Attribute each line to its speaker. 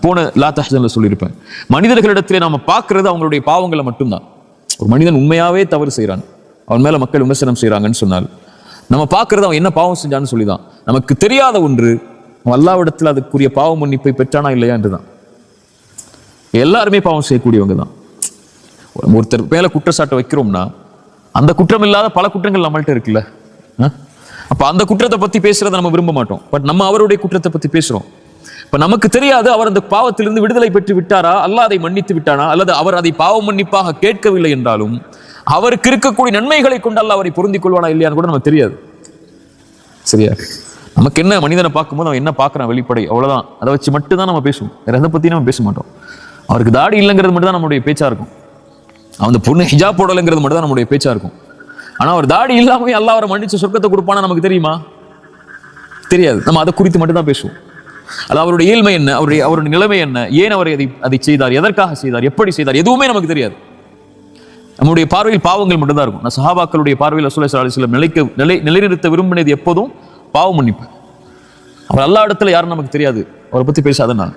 Speaker 1: போன லா தஹ்சன்ல சொல்லியிருப்பேன், மனிதர்களிடத்திலே நாம பார்க்கறது அவங்களுடைய பாவங்களை மட்டும்தான். ஒரு மனிதன் உண்மையாவே தவறு செய்யறான், அவன் மேல மக்கள் விமர்சனம் செய்யறாங்கன்னு சொன்னால் நம்ம பார்க்கறது அவன் என்ன பாவம் செஞ்சான்னு சொல்லிதான். நமக்கு தெரியாத ஒன்று அவன் அல்லாஹ்விடத்தில் அதுக்குரிய பாவ மன்னிப்பை பெற்றானா இல்லையா என்றுதான். எல்லாருமே பாவம் செய்யக்கூடியவங்க தான். ஒருத்தர் மேல குற்றச்சாட்டை வைக்கிறோம்னா அந்த குற்றம் இல்லாத பல குற்றங்கள் நம்மள்ட்ட இருக்குல்ல. அப்ப அந்த குற்றத்தை பத்தி பேசுறதை நம்ம விரும்ப மாட்டோம். பட் நம்ம அவருடைய குற்றத்தை பத்தி பேசுறோம். இப்ப நமக்கு தெரியாது அவர் அந்த பாவத்திலிருந்து விடுதலை பெற்று விட்டாரா, அல்லாஹ் அதை மன்னித்து விட்டானா, அல்லது அவர் அதை பாவ மன்னிப்பாக கேட்கவில்லை என்றாலும் அவருக்கு இருக்கக்கூடிய நன்மைகளை கொண்டு அல்லாஹ் அவரை பொருந்திக் கொள்வானா இல்லையான்னு கூட நமக்கு தெரியாது. சரியா? நமக்கு என்ன, மனிதனை பார்க்கும்போது அவன் என்ன பார்க்கறான் வெளிப்படை, அவ்வளவுதான். அதை வச்சு மட்டும் தான் நம்ம பேசுவோம். வேற எதை பத்தி நம்ம பேச மாட்டோம். அவருக்கு தாடி இல்லைங்கிறது மட்டும் தான் நம்மளுடைய பேச்சா இருக்கும். அவன் பொண்ணு ஹிஜாப் போடலைங்கிறது மட்டும் தான் நம்மளுடைய பேச்சா இருக்கும். ஆனா அவர் தாடி இல்லாமவே அல்லாஹ் அவரை மன்னிச்சு சொர்க்கத்தை கொடுப்பானா நமக்கு தெரியுமா? தெரியாது. நம்ம அதை குறித்து மட்டும் தான் பேசுவோம். அது அவருடைய இயல்மை என்ன, அவருடைய நிலைமை என்ன, ஏன் அவர் அதை செய்தார், எதற்காக செய்தார், எப்படி செய்தார், எதுவுமே நமக்கு தெரியாது. நம்முடைய பார்வையில் பாவங்கள் மட்டும்தான் இருக்கும். நான் சஹாபாக்களுடைய பார்வையில் ரசூலுல்லாஹி ஸல்லல்லாஹு அலைஹி வஸல்லம் நிலைநிறுத்த விரும்பினது எப்போதும் பாவ மன்னிப்பு. அவர் அல்லாஹ் இடத்துல யாரும் நமக்கு தெரியாது, அவரை பத்தி பேசாத நான்